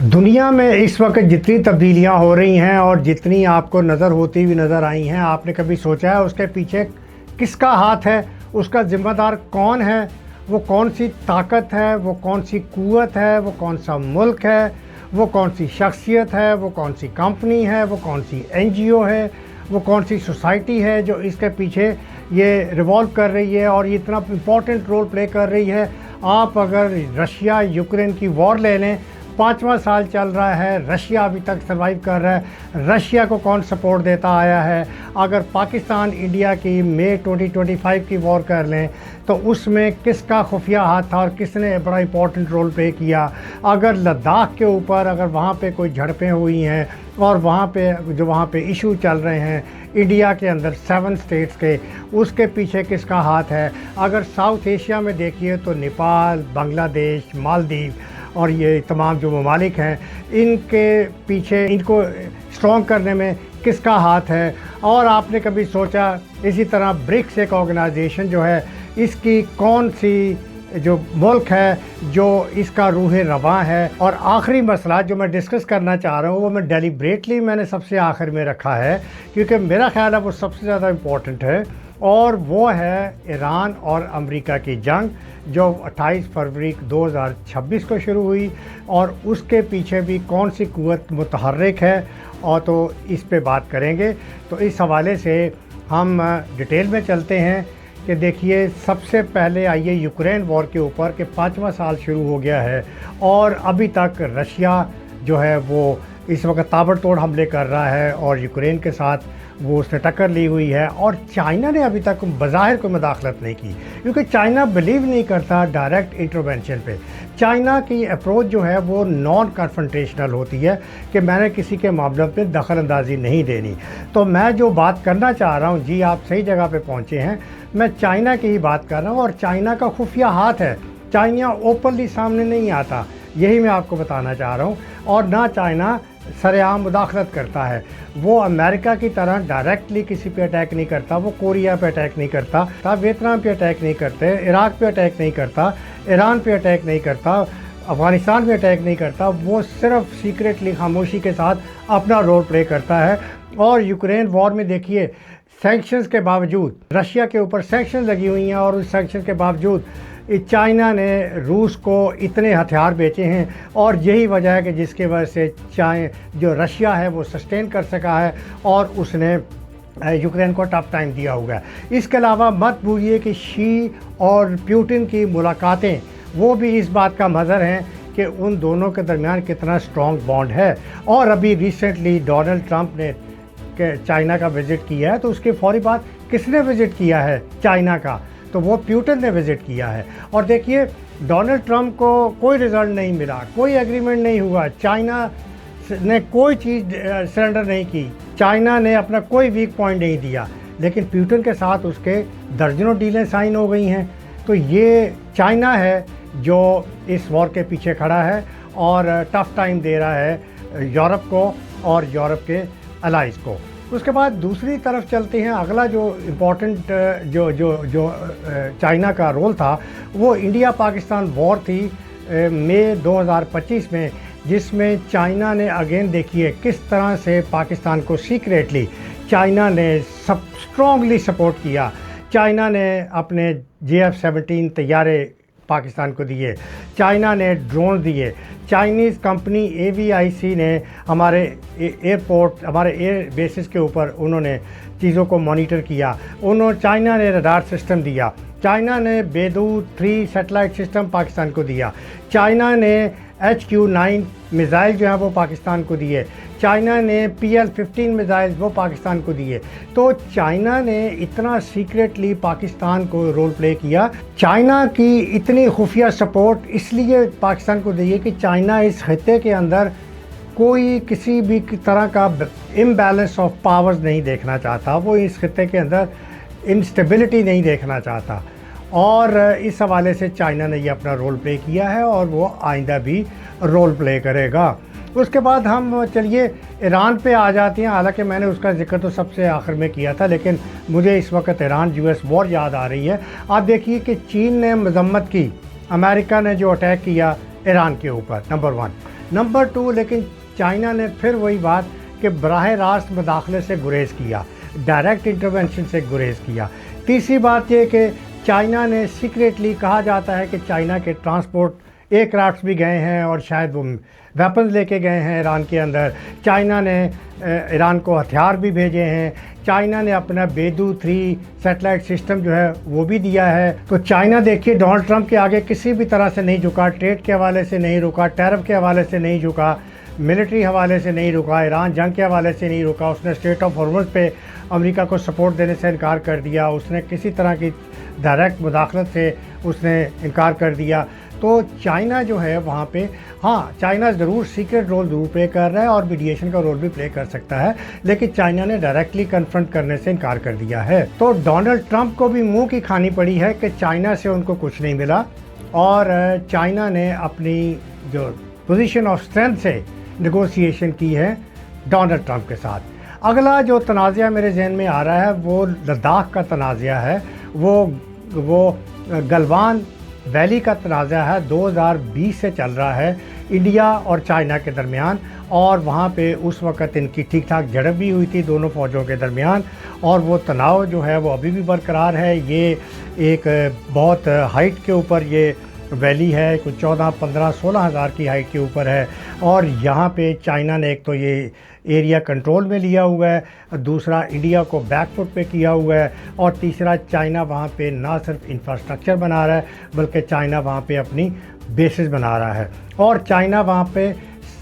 दुनिया में इस वक्त जितनी तब्दीलियां हो रही हैं और जितनी आपको नज़र होती हुई नज़र आई हैं, आपने कभी सोचा है उसके पीछे किसका हाथ है, उसका ज़िम्मेदार कौन है, वो कौन सी ताकत है, वो कौन सी क़ुव्वत है, वो कौन सा मुल्क है, वो कौन सी शख्सियत है, वो कौन सी कंपनी है, वो कौन सी NGO है, वो कौन सी सोसाइटी है जो इसके पीछे ये रिवॉल्व कर रही है और ये इतना इम्पोर्टेंट रोल प्ले कर रही है। आप अगर रशिया यूक्रेन की वॉर ले लें, 5वां साल चल रहा है, रशिया अभी तक सर्वाइव कर रहा है। रशिया को कौन सपोर्ट देता आया है? अगर पाकिस्तान इंडिया की मई 2025 की वॉर कर लें तो उसमें किसका खुफिया हाथ था और किसने बड़ा इंपॉर्टेंट रोल प्ले किया? अगर लद्दाख के ऊपर अगर वहाँ पे कोई झड़पें हुई हैं और वहाँ पे इशू चल रहे हैं इंडिया के अंदर 7 स्टेट्स के, उसके पीछे किसका हाथ है? अगर साउथ एशिया में देखिए तो नेपाल, बांग्लादेश, मालदीव और ये तमाम जो ममालिक हैं, इनके पीछे इनको स्ट्रॉन्ग करने में किसका हाथ है? और आपने कभी सोचा इसी तरह ब्रिक्स एक ऑर्गेनाइजेशन जो है, इसकी कौन सी जो मुल्क है जो इसका रूह रवां है? और आखिरी मसला जो मैं डिस्कस करना चाह रहा हूँ वो मैं डेलिब्रेटली मैंने सबसे आखिर में रखा है क्योंकि मेरा ख्याल है वो सबसे ज़्यादा इम्पोर्टेंट है, और वो है ईरान और अमेरिका की जंग जो 28 फरवरी 2026 को शुरू हुई, और उसके पीछे भी कौन सी क़ुव्वत मुतहर्रिक है, और तो इस पे बात करेंगे। तो इस हवाले से हम डिटेल में चलते हैं कि देखिए, सबसे पहले आइए यूक्रेन वॉर के ऊपर कि 5वां साल शुरू हो गया है और अभी तक रशिया जो है वो इस वक्त ताबड़तोड़ हमले कर रहा है और यूक्रेन के साथ वो उसने टक्कर ली हुई है। और चाइना ने अभी तक बज़ाहिर कोई मदाखलत नहीं की क्योंकि चाइना बिलीव नहीं करता डायरेक्ट इंटरवेंशन पे। चाइना की अप्रोच जो है वो नॉन कन्फ्रंटेशनल होती है कि मैंने किसी के मामले में दखल अंदाज़ी नहीं देनी। तो मैं जो बात करना चाह रहा हूँ, जी आप सही जगह पे पहुँचे हैं, मैं चाइना की ही बात कर रहा हूँ। और चाइना का खुफिया हाथ है, चाइना ओपनली सामने नहीं आता, यही मैं आपको बताना चाह रहा हूँ। और ना चाइना सरेआम मुदाखलत करता है, वो अमेरिका की तरह डायरेक्टली किसी पे अटैक नहीं करता, वो कोरिया पे अटैक नहीं करता, वियतनाम पे अटैक नहीं करते, इराक पे अटैक नहीं करता, ईरान पे अटैक नहीं करता, अफ़गानिस्तान पे अटैक नहीं करता। वो सिर्फ सीक्रेटली खामोशी के साथ अपना रोल प्ले करता है। और यूक्रेन वॉर में देखिए, सैंक्शंस के बावजूद रशिया के ऊपर सैंक्शन लगी हुई हैं और उस सैंक्शन के बावजूद चाइना ने रूस को इतने हथियार बेचे हैं, और यही वजह है कि जिसकी वजह से जो रशिया है वो सस्टेन कर सका है और उसने यूक्रेन को टफ टाइम दिया हुआ है। इसके अलावा मत भूलिए कि शी और पुतिन की मुलाकातें वो भी इस बात का मज़हर हैं कि उन दोनों के दरमियान कितना स्ट्रॉन्ग बॉन्ड है। और अभी रिसेंटली डोनाल्ड ट्रंप ने चाइना का विज़िट किया है, तो उसके फौरी बाद किसने विज़िट किया है चाइना का? तो वो पुतिन ने विज़िट किया है। और देखिए, डोनाल्ड ट्रंप को कोई रिज़ल्ट नहीं मिला, कोई एग्रीमेंट नहीं हुआ, चाइना ने कोई चीज़ सरेंडर नहीं की, चाइना ने अपना कोई वीक पॉइंट नहीं दिया, लेकिन पुतिन के साथ उसके दर्जनों डीलें साइन हो गई हैं। तो ये चाइना है जो इस वॉर के पीछे खड़ा है और टफ़ टाइम दे रहा है यूरोप को और यूरोप के अलाइज को। उसके बाद दूसरी तरफ चलते हैं। अगला जो इम्पोर्टेंट जो चाइना का रोल था वो इंडिया पाकिस्तान वॉर थी मई 2025 में, जिसमें चाइना ने अगेन देखिए किस तरह से पाकिस्तान को सीक्रेटली चाइना ने सब स्ट्रॉन्गली सपोर्ट किया। चाइना ने अपने JF-17 तैयारे पाकिस्तान को दिए, चाइना ने ड्रोन दिए, चाइनीज़ कंपनी AVIC ने हमारे एयरपोर्ट, हमारे एयर बेसिस के ऊपर उन्होंने चीज़ों को मॉनिटर किया। चाइना ने रडार सिस्टम दिया, चाइना ने बेदू 3 सैटेलाइट सिस्टम पाकिस्तान को दिया, चाइना ने HQ-9 मिज़ाइल जो है वो पाकिस्तान को दिए, चाइना ने PL-15 मिज़ाइल वो पाकिस्तान को दिए। तो चाइना ने इतना सीक्रेटली पाकिस्तान को रोल प्ले किया। चाइना की इतनी खुफिया सपोर्ट इसलिए पाकिस्तान को दी है कि चाइना इस खित्ते के अंदर कोई किसी भी तरह का इम्बैलेंस ऑफ पावर्स नहीं देखना चाहता, वो इस खित्ते के अंदर इंस्टेबिलिटी नहीं देखना चाहता, और इस हवाले से चाइना ने ये अपना रोल प्ले किया है और वो आइंदा भी रोल प्ले करेगा। उसके बाद हम चलिए ईरान पे आ जाते हैं। हालांकि मैंने उसका जिक्र तो सबसे आखिर में किया था, लेकिन मुझे इस वक्त ईरान US वॉर याद आ रही है। आप देखिए कि चीन ने मजम्मत की, अमेरिका ने जो अटैक किया ईरान के ऊपर, नंबर 1। नंबर 2, लेकिन चाइना ने फिर वही बात कि बराह रास्त मदाखले से गुरेज किया, डायरेक्ट इंटरवेंशन से गुरेज किया। तीसरी बात ये कि चाइना ने सीक्रेटली, कहा जाता है कि चाइना के ट्रांसपोर्ट एयरक्राफ्ट भी गए हैं और शायद वो वेपन्स लेके गए हैं ईरान के अंदर। चाइना ने ईरान को हथियार भी भेजे हैं। चाइना ने अपना बेदू 3 सैटेलाइट सिस्टम जो है वो भी दिया है। तो चाइना देखिए डोनाल्ड ट्रंप के आगे किसी भी तरह से नहीं झुका, ट्रेड के हवाले से नहीं रुका, टैरिफ के हवाले से नहीं झुका, मिलिट्री हवाले से नहीं रुका, ईरान जंग के हवाले से नहीं रुका। उसने स्ट्रेट ऑफ हॉर्मुज़ पे अमेरिका को सपोर्ट देने से इनकार कर दिया। उसने किसी तरह की डायरेक्ट मुदाखलत से उसने इनकार कर दिया। तो चाइना जो है वहाँ पे, हाँ चाइना ज़रूर सीक्रेट रोल ज़रूर प्ले कर रहा है और मीडिएशन का रोल भी प्ले कर सकता है, लेकिन चाइना ने डायरेक्टली कन्फ्रंट करने से इनकार कर दिया है। तो डोनाल्ड ट्रंप को भी मुंह की खानी पड़ी है कि चाइना से उनको कुछ नहीं मिला और चाइना ने अपनी जो पोजीशन ऑफ स्ट्रेंथ से नेगोशिएशन की है डोनाल्ड ट्रंप के साथ। अगला जो तनाज़ा मेरे जहन में आ रहा है वो लद्दाख का तनाज़ा है, वो गलवान वैली का तनाज़ा है। 2020 से चल रहा है इंडिया और चाइना के दरमियान, और वहाँ पे उस वक़्त इनकी ठीक ठाक झड़प भी हुई थी दोनों फ़ौजों के दरमियान, और वो तनाव जो है वो अभी भी बरकरार है। ये एक बहुत हाइट के ऊपर ये वैली है, कुछ 14, 15, 16 हज़ार की हाइट के ऊपर है, और यहाँ पे चाइना ने एक तो ये एरिया कंट्रोल में लिया हुआ है, दूसरा इंडिया को बैकफुट पे किया हुआ है, और तीसरा चाइना वहाँ पे ना सिर्फ इंफ्रास्ट्रक्चर बना रहा है बल्कि चाइना वहाँ पे अपनी बेसिस बना रहा है, और चाइना वहाँ पे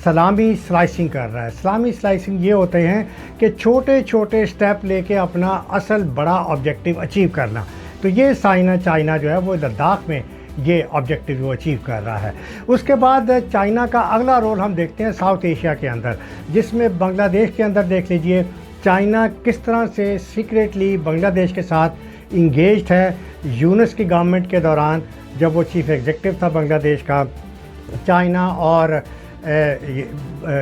सलामी स्लाइसिंग कर रहा है। सलामी स्लाइसिंग ये होते हैं कि छोटे छोटे स्टेप लेके अपना असल बड़ा ऑब्जेक्टिव अचीव करना। तो ये चाइना जो है वो लद्दाख में ये ऑब्जेक्टिव वो अचीव कर रहा है। उसके बाद चाइना का अगला रोल हम देखते हैं साउथ एशिया के अंदर, जिसमें बांग्लादेश के अंदर देख लीजिए चाइना किस तरह से सीक्रेटली बांग्लादेश के साथ इंगेज्ड है। यूनुस की गवर्नमेंट के दौरान जब वो चीफ एग्जीक्यूटिव था बांग्लादेश का, चाइना और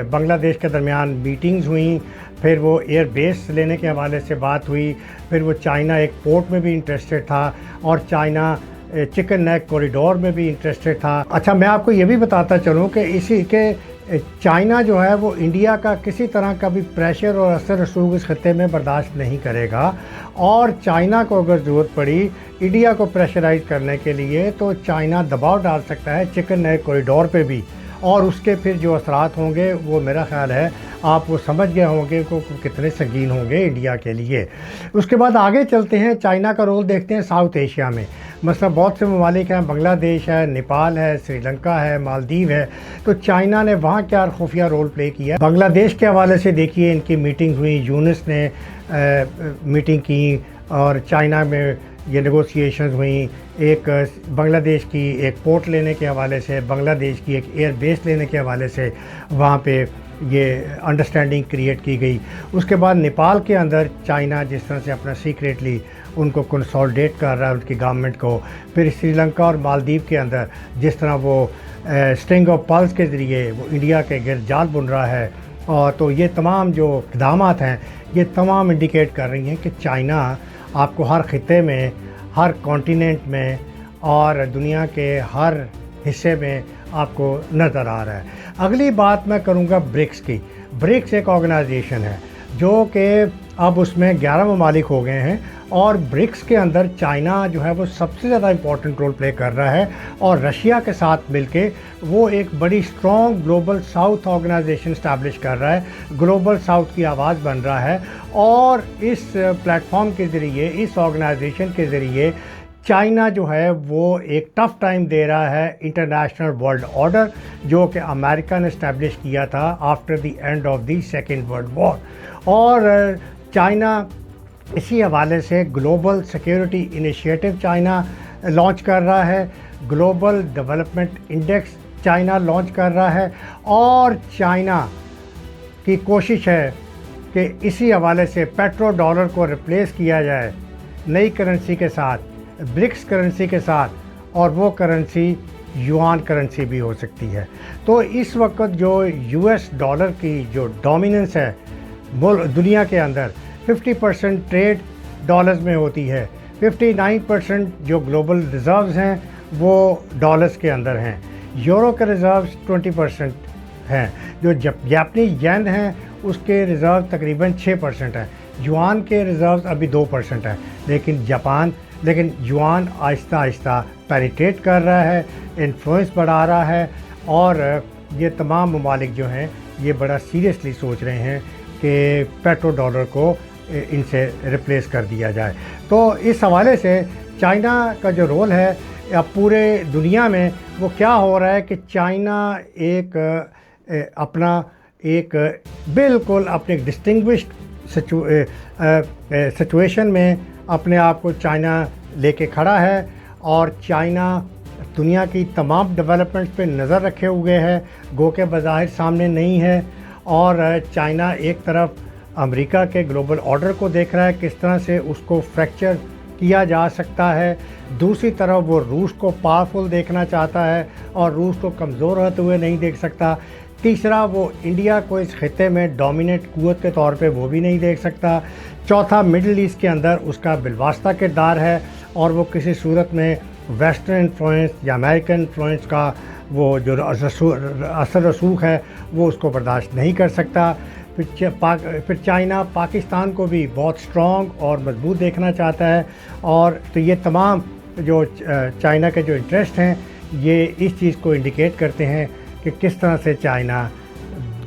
बांग्लादेश के दरमियान मीटिंग्स हुई, फिर वो एयर बेस लेने के हवाले से बात हुई, फिर वो चाइना एक पोर्ट में भी इंटरेस्टेड था और चाइना चिकन नेक कॉरिडोर में भी इंटरेस्टेड था। अच्छा, मैं आपको ये भी बताता चलूँ कि इसी के चाइना जो है वो इंडिया का किसी तरह का भी प्रेशर और असर रसूख इस खत्ते में बर्दाश्त नहीं करेगा, और चाइना को अगर ज़रूरत पड़ी इंडिया को प्रेशराइज करने के लिए तो चाइना दबाव डाल सकता है चिकन नेक कॉरिडोर पे भी, और उसके फिर जो असरात होंगे वो मेरा ख्याल है आप वो समझ गए होंगे को कितने संगीन होंगे इंडिया के लिए। उसके बाद आगे चलते हैं, चाइना का रोल देखते हैं साउथ एशिया में। मतलब बहुत से ममालिक हैं, बांग्लादेश है, नेपाल है, श्रीलंका है, मालदीव है, तो चाइना ने वहाँ क्या खुफिया रोल प्ले किया। बांग्लादेश के हवाले से देखिए इनकी मीटिंग हुई, यूनुस ने मीटिंग की और चाइना में ये नेगोशिएशंस हुई, एक बांग्लादेश की एक पोर्ट लेने के हवाले से, बांग्लादेश की एक एयर बेस लेने के हवाले से वहाँ पे ये अंडरस्टैंडिंग क्रिएट की गई। उसके बाद नेपाल के अंदर चाइना जिस तरह से अपना सीक्रेटली उनको कंसोलिडेट कर रहा है उनकी गवर्नमेंट को, फिर श्रीलंका और मालदीव के अंदर जिस तरह वो स्ट्रिंग ऑफ पर्ल्स के ज़रिए वो इंडिया के गिर्द जाल बुन रहा है, और तो ये तमाम जो इक़दामात हैं ये तमाम इंडिकेट कर रही हैं कि चाइना आपको हर ख़ित्ते में, हर कॉन्टिनेंट में और दुनिया के हर हिस्से में आपको नज़र आ रहा है। अगली बात मैं करूँगा ब्रिक्स की। ब्रिक्स एक ऑर्गेनाइजेशन है जो कि अब उसमें 11 ममालिक हो गए हैं, और ब्रिक्स के अंदर चाइना जो है वो सबसे ज़्यादा इम्पोर्टेंट रोल प्ले कर रहा है, और रशिया के साथ मिलके वो एक बड़ी strong global south organisation establish कर रहा है, ग्लोबल साउथ की आवाज़ बन रहा है। और इस प्लेटफॉर्म के ज़रिए, इस ऑर्गेनाइजेशन के ज़रिए चाइना जो है वो एक टफ़ टाइम दे रहा है इंटरनेशनल वर्ल्ड ऑर्डर जो कि अमेरिका ने इस्टेब्लिश किया था after the end of the second world war. और चाइना इसी हवाले से global security initiative China launch कर रहा है, global development index China launch कर रहा है, और चाइना की कोशिश है कि इसी हवाले से पेट्रो डॉलर को रिप्लेस किया जाए नई करेंसी के साथ, ब्रिक्स करेंसी के साथ, और वो करेंसी युआन करेंसी भी हो सकती है। तो इस वक्त जो यूएस डॉलर की जो डोमिनेंस है दुनिया के अंदर, 50% ट्रेड डॉलर्स में होती है, 59% जो ग्लोबल रिज़र्व्स हैं वो डॉलर्स के अंदर हैं, यूरो के रिज़र्व्स 20% ہیں. جو جاپنیز ین ہیں اس کے ریزرو تقریباً 6% ہیں. یوان کے ریزروز ابھی 2% ہیں. لیکن یوان آہستہ آہستہ پیریٹیٹ کر رہا ہے, انفلوئنس بڑھا رہا ہے, اور یہ تمام ممالک جو ہیں یہ بڑا سیریسلی سوچ رہے ہیں کہ پیٹرو ڈالر کو ان سے ریپلیس کر دیا جائے. تو اس حوالے سے چائنا کا جو رول ہے اب پورے دنیا میں وہ کیا ہو رہا ہے کہ چائنا ایک بالکل اپنے ڈسٹنگوشڈ سچویشن میں اپنے آپ کو چائنا لے کے کھڑا ہے, اور چائنا دنیا کی تمام ڈیولپمنٹس پہ نظر رکھے ہوئے ہے, گو کہ بظاہر سامنے نہیں ہے. اور چائنا ایک طرف امریکہ کے گلوبل آرڈر کو دیکھ رہا ہے کس طرح سے اس کو فریکچر کیا جا سکتا ہے, دوسری طرف وہ روس کو پاورفل دیکھنا چاہتا ہے اور روس کو کمزور ہوتے ہوئے نہیں دیکھ سکتا, تیسرا وہ انڈیا کو اس خطے میں ڈومیننٹ قوت کے طور پہ وہ بھی نہیں دیکھ سکتا, چوتھا مڈل ایسٹ کے اندر اس کا بالواسطہ کردار ہے اور وہ کسی صورت میں ویسٹرن انفلوئنس یا امریکن انفلوئنس کا وہ جو اثر رسوخ ہے وہ اس کو برداشت نہیں کر سکتا. پھر چائنا پاکستان کو بھی بہت سٹرونگ اور مضبوط دیکھنا چاہتا ہے, اور تو یہ تمام جو چائنا کے جو انٹرسٹ ہیں یہ اس چیز کو انڈیکیٹ کرتے ہیں کہ کس طرح سے چائنا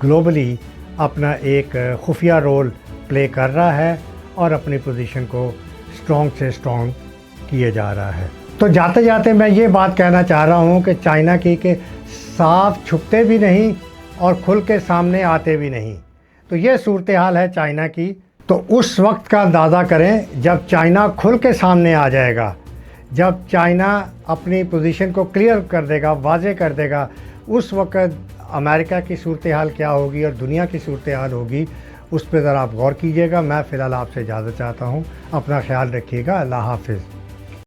گلوبلی اپنا ایک خفیہ رول پلے کر رہا ہے اور اپنی پوزیشن کو سٹرونگ سے سٹرونگ کیے جا رہا ہے. تو جاتے جاتے میں یہ بات کہنا چاہ رہا ہوں کہ چائنا کی کہ صاف چھپتے بھی نہیں اور کھل کے سامنے آتے بھی نہیں. تو یہ صورتحال ہے چائنا کی. تو اس وقت کا اندازہ کریں جب چائنا کھل کے سامنے آ جائے گا, جب چائنا اپنی پوزیشن کو کلیئر کر دے گا, واضح کر دے گا, اس وقت امریکہ کی صورتحال کیا ہوگی اور دنیا کی صورتحال ہوگی, اس پہ ذرا آپ غور کیجئے گا. میں فی الحال آپ سے اجازت چاہتا ہوں. اپنا خیال رکھیے گا. اللہ حافظ.